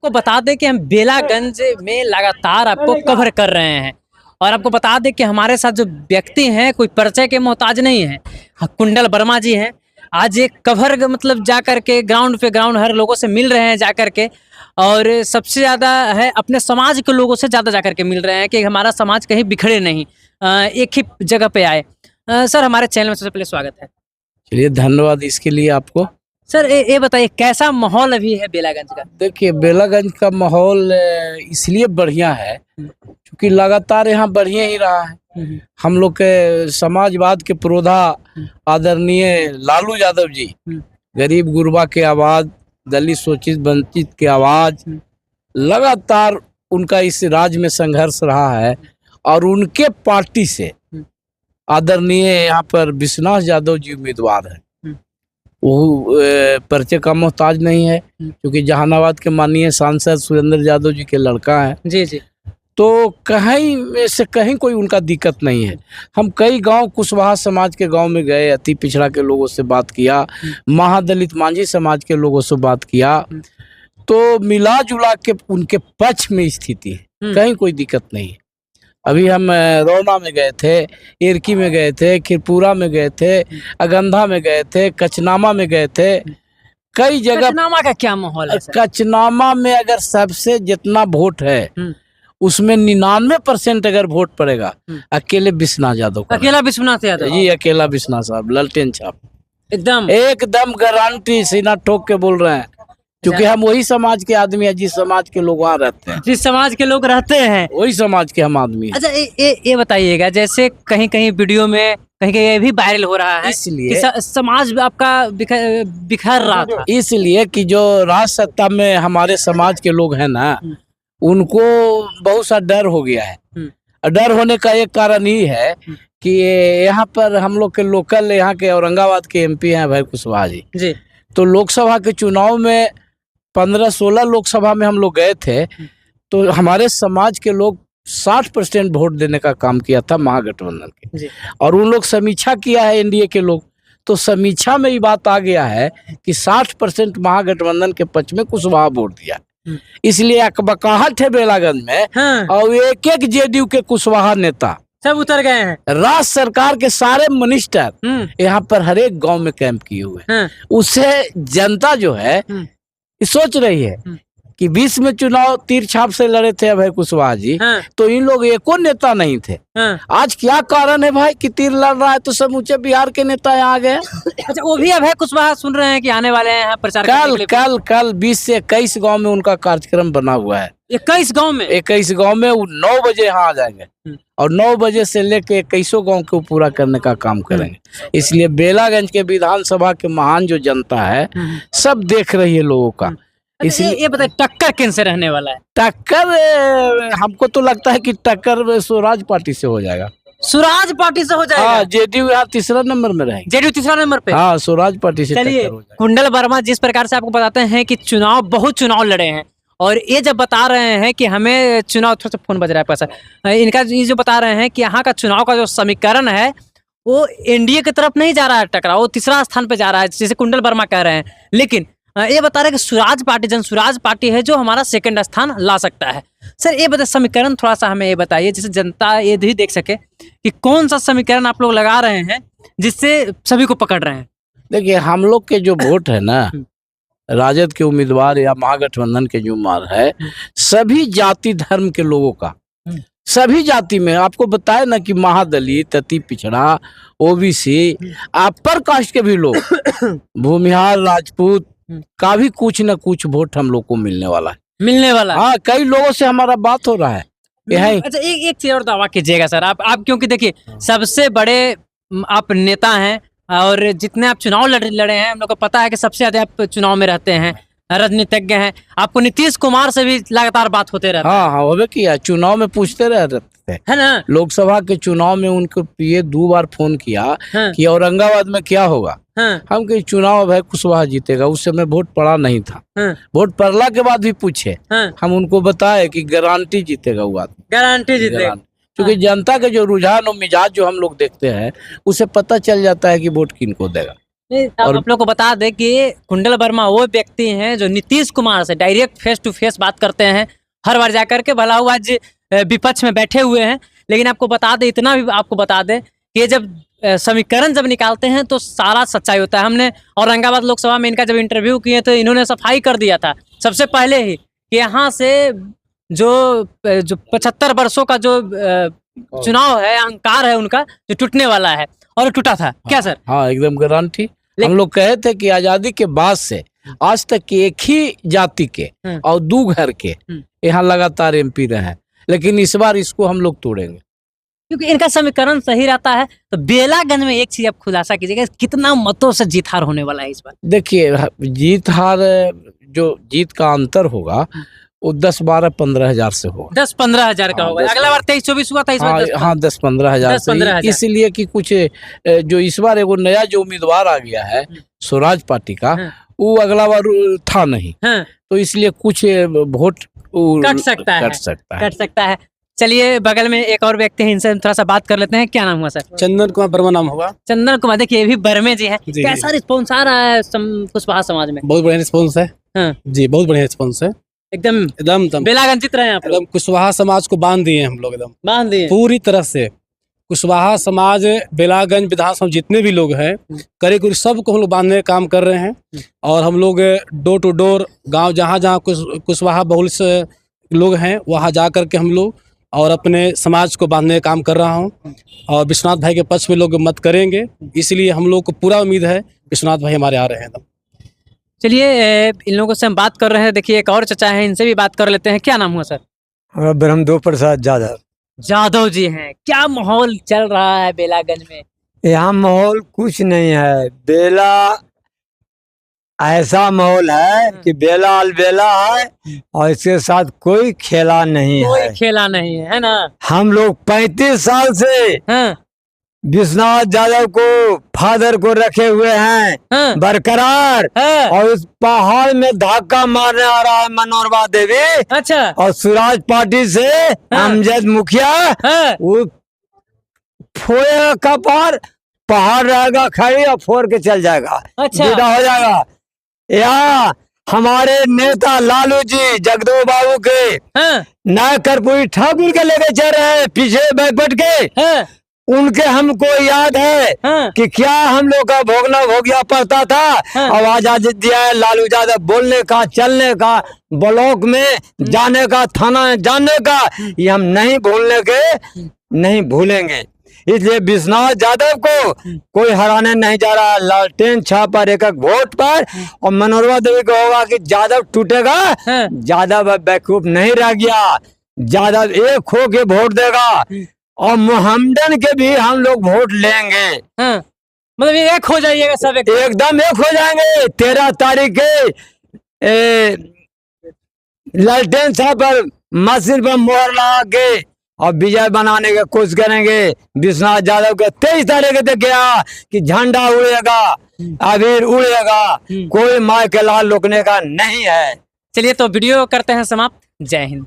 को बता दें कि हम बेलागंज में लगातार आपको कवर कर रहे हैं और आपको बता दें कि हमारे साथ जो व्यक्ति हैं कोई परिचय के मोहताज नहीं है। कुंडल वर्मा जी हैं। आज एक कवर मतलब जा करके ग्राउंड पे ग्राउंड हर लोगों से मिल रहे हैं जा करके, और सबसे ज़्यादा है अपने समाज के लोगों से ज़्यादा जा करके मिल रहे हैं कि हमारा समाज कहीं बिखरे नहीं, एक ही जगह पे आए। सर, हमारे चैनल में सबसे पहले स्वागत है। चलिए, धन्यवाद इसके लिए आपको। सर, ये बताइए कैसा माहौल अभी है बेलागंज का? देखिए, बेलागंज का माहौल इसलिए बढ़िया है क्योंकि लगातार यहाँ बढ़िया ही रहा है। हम लोग के समाजवाद के पुरोधा आदरणीय लालू यादव जी, गरीब गुरबा के आवाज, दलित शोषित वंचित के आवाज, लगातार उनका इस राज्य में संघर्ष रहा है और उनके पार्टी से आदरणीय यहाँ पर विश्वनाथ यादव जी उम्मीदवार है। वो परिचय का मोहताज नहीं है क्योंकि जहानाबाद के माननीय सांसद सुरेंद्र यादव जी के लड़का है। जी जी। तो कहीं में से कहीं कोई उनका दिक्कत नहीं है। हम कई गांव कुशवाहा समाज के गांव में गए, अति पिछड़ा के लोगों से बात किया, महादलित मांझी समाज के लोगों से बात किया, तो मिला जुला के उनके पक्ष में स्थिति है, कहीं कोई दिक्कत नहीं है। अभी हम रौना में गए थे, इरकी में गए थे, खिरपुरा में गए थे, अगंधा में गए थे, कचनामा में गए थे, कई जगह। कचनामा का क्या माहौल है सर? कचनामा में अगर सबसे जितना वोट है उसमें 99% अगर वोट पड़ेगा अकेले विश्वनाथ यादव का। अकेला विश्वनाथ यादव जी, अकेला विश्वनाथ साहब, ललटेन छाप, एकदम गारंटी, सीना ठोक के बोल रहे हैं क्योंकि हम वही समाज के आदमी है, जिस समाज के लोग वहाँ रहते हैं, जिस समाज के लोग रहते हैं वही समाज के हम आदमी हैं। अच्छा, ये बताइएगा, जैसे कहीं कहीं वीडियो में कहीं कहीं ये भी वायरल हो रहा है इसलिए समाज आपका बिखर रहा था, इसलिए कि जो राज सत्ता में हमारे समाज के लोग हैं ना, उनको बहुत सा डर हो गया है। डर होने का एक कारण ही है कि यहाँ पर हम लोग के लोकल, यहाँ के औरंगाबाद के MP हैं भाई कुशवाहा जी। तो लोकसभा के चुनाव में 15-16 लोकसभा में हम लोग गए थे, तो हमारे समाज के लोग 60% वोट देने का काम किया था महागठबंधन के, और उन लोग समीक्षा किया है NDA के लोग, तो समीक्षा में ये बात आ गया है कि 60% महागठबंधन के पक्ष में कुशवाहा वोट दिया। इसलिए अकबकाहट है बेलागंज में। हाँ। और एक एक JDU के कुशवाहा नेता सब उतर गए हैं। राज्य सरकार के सारे मिनिस्टर यहाँ पर हर एक गाँव में कैंप किए हुए। हाँ। उससे जनता जो है सोच रही है कि 20 में चुनाव तीर छाप से लड़े थे अभय कुशवाहा जी। हाँ। तो इन लोग एको नेता नहीं थे। हाँ। आज क्या कारण है भाई कि तीर लड़ रहा है तो समूचे बिहार के नेता यहाँ आ गए। अच्छा, वो भी अभय कुशवाहा सुन रहे हैं कि आने वाले हैं यहाँ प्रचार कल 20 से 21 गांव में उनका कार्यक्रम बना हुआ है। 21 गांव में 9 बजे यहाँ आ जाएंगे और 9 बजे से लेके 21 गांव को पूरा करने का काम करेंगे। इसलिए बेलागंज के विधानसभा के महान जो जनता है सब देख रही है लोगों का। इसलिए ये बताइए, टक्कर किन से रहने वाला है? टक्कर हमको तो लगता है कि टक्कर स्वराज पार्टी से हो जाएगा। स्वराज पार्टी से हो जाएगा? हाँ, JDU यहाँ तीसरा नंबर में रहेगी। JDU तीसरा नंबर पे? हाँ, स्वराज पार्टी से। चलिए, कुंडल वर्मा जिस प्रकार से आपको बताते हैं कि बहुत चुनाव लड़े हैं, और ये जब बता रहे हैं कि हमें चुनाव, थोड़ा सा फोन बज रहा है पैसा, इनका ये जो बता रहे हैं कि यहाँ का चुनाव का जो समीकरण है वो NDA की तरफ नहीं जा रहा है टकराव, वो तीसरा स्थान पे जा रहा है, जैसे कुंडल वर्मा कह रहे हैं। लेकिन ये बता रहे हैं कि स्वराज पार्टी, जन स्वराज पार्टी है जो हमारा सेकंड स्थान ला सकता है। सर, ये बताइए समीकरण थोड़ा सा हमें ये बताइए, जिससे जनता ये भी देख सके कि कौन सा समीकरण आप लोग लगा रहे हैं जिससे सभी को पकड़ रहे हैं। देखिए, हम लोग के जो वोट है ना, राजद के उम्मीदवार या महागठबंधन के जो उम्मीदवार है, सभी जाति धर्म के लोगों का, सभी जाति में आपको बताया ना कि महादलित, अति पिछड़ा, OBC, अपर कास्ट के भी लोग, भूमिहार, राजपूत का भी कुछ न कुछ वोट हम लोग को मिलने वाला है। हाँ, कई लोगों से हमारा बात हो रहा है। अच्छा, एक चीज और दावा कीजिएगा सर, आप क्योंकि देखिए सबसे बड़े आप नेता हैं और जितने आप चुनाव लड़े हैं, हम लोग को पता है कि सबसे ज्यादा आप चुनाव में रहते हैं, राजनीतिज्ञ हैं, आपको नीतीश कुमार से भी लगातार बात होते रहता है। हाँ, वो भी किया, चुनाव में पूछते रहते है ना। लोकसभा के चुनाव में उनको ये 2 बार फोन किया। हाँ। कि औरंगाबाद में क्या होगा। हाँ। हम कहीं चुनाव भाई कुशवाहा जीतेगा, उस समय वोट पड़ा नहीं था। हाँ। वोट पड़ला के बाद भी पूछे। हाँ। हम उनको बताए कि गारंटी जीतेगा वो आदमी, गारंटी जीतेगा, क्योंकि जनता के जो रुझान और मिजाज जो हम लोग देखते हैं, उसे पता चल जाता है कि वोट किनको देगा। आप लोग को बता दें कि कुंडल वर्मा वो व्यक्ति हैं जो नीतीश कुमार से डायरेक्ट फेस टू फेस बात करते हैं हर बार जाकर के। भला हुआ आज विपक्ष में बैठे हुए हैं, लेकिन आपको बता दें, इतना भी आपको बता दें कि ये जब समीकरण जब निकालते हैं तो सारा सच्चाई होता है। हमने औरंगाबाद लोकसभा में इनका जब इंटरव्यू किए तो इन्होंने सफाई कर दिया था सबसे पहले ही कि यहाँ से जो 75 वर्षों का जो चुनाव है, अहंकार है उनका, जो टूटने वाला है, और टूटा था। क्या सर? हाँ, एकदम गारंटी। हम लोग कहे थे कि आजादी के बाद से आज तक के एक ही जाति के और 2 घर के यहाँ लगातार MP रहे हैं, लेकिन इस बार इसको हम लोग तोड़ेंगे क्योंकि इनका समीकरण सही रहता है। तो बेलागंज में एक चीज आप खुलासा कीजिएगा, कितना मतों से जीत हार होने वाला है इस बार? देखिए, जीत हार जो जीत का अंतर होगा वो 10, 12, 15 हजार से होगा। 10-15 हजार का होगा। अगला बार 23-24 हुआ था, इस बार 10-15 हजार से। इसीलिए कि कुछ जो इस बार एगो नया जो उम्मीदवार आ गया है स्वराज पार्टी का, वो अगला बार था नहीं, तो इसलिए कुछ वोट कट सकता है। चलिए, बगल में एक और व्यक्ति है, इनसे थोड़ा सा बात कर लेते हैं। क्या नाम हुआ सर? चंदन कुमार वर्मा नाम होगा। चंदन कुमार, देखिए ये भी बर्मे जी हैं। कैसा रिस्पॉन्स आ रहा है कुशवाहा समाज में? बहुत बढ़िया रिस्पॉन्स है जी, बहुत बढ़िया रिस्पॉन्स है। एकदम बेलागंज जीत रहे हैं आप लोग। कुशवाहा समाज को बांध दिए हम लोग, एकदम बांध दिए पूरी तरह से। कुशवाहा समाज, बेलागंज विधानसभा जितने भी लोग हैं, करीब सबको हम लोग बांधने का काम कर रहे हैं। और हम लोग डोर टू डोर गांव जहां जहां कुशवाहा बहुल से लोग हैं वहां जा करके हम लोग और अपने समाज को बांधने का काम कर रहा हूं। और विश्वनाथ भाई के पक्ष में लोग मत करेंगे, इसलिए हम लोग को पूरा उम्मीद है विश्वनाथ भाई हमारे आ रहे हैं एकदम। चलिए, इन लोगों से हम बात कर रहे हैं। देखिए, एक और चचा है, इनसे भी बात कर लेते हैं। क्या नाम हुआ सर? हमारा ब्रह्मदेव प्रसाद जादव जी हैं। क्या माहौल चल रहा है बेलागंज में? यहाँ माहौल कुछ नहीं है। बेला ऐसा माहौल है कि बेला अलबेला है और इसके साथ कोई खेला नहीं कोई है। खेला नहीं है ना? हम लोग 35 साल से विश्वनाथ यादव को फादर को रखे हुए हैं बरकरार, और उस पहाड़ में धक्का मारने आ रहा है मनोरमा देवी। अच्छा। और स्वराज पार्टी से अमजद मुखिया, वो फोड़ेगा कपार, पहाड़ रहेगा खड़ी और फोड़ के चल जाएगा। अच्छा। जुदा हो जाएगा। या हमारे नेता लालू जी जगदो बाबू के नाय कर्पूरी ठाकुर के लेके चल रहे हैं पीछे बैठ के। उनके हमको याद है कि क्या हम लोग का भोगना भोगिया पड़ता था। और आजादी दिया है लालू यादव बोलने का, चलने का, ब्लॉक में जाने का, थाना जाने का, ये हम नहीं भूलने के नहीं भूलेंगे। इसलिए विश्वनाथ यादव को कोई हराने नहीं जा रहा। लालटेन छाप पर एक वोट पर। और मनोरमा देवी को होगा कि यादव टूटेगा, यादव बेवकूफ नहीं रह गया, यादव एक हो के वोट देगा। और मोहम्मदन के भी हम लोग वोट लेंगे। मतलब एक हो जाइएगा सब? एकदम एक हो जाएंगे। 13 तारीख के लालटेन छाप पर मशीन पर मोहर लगा के और विजय बनाने की कोशिश करेंगे। विश्वनाथ यादव के 23 तारीख तक गया कि झंडा उड़ेगा, अबीर उड़ेगा, कोई माँ के लाल रुकने का नहीं है। चलिए, तो वीडियो करते हैं समाप्त। जय हिंद।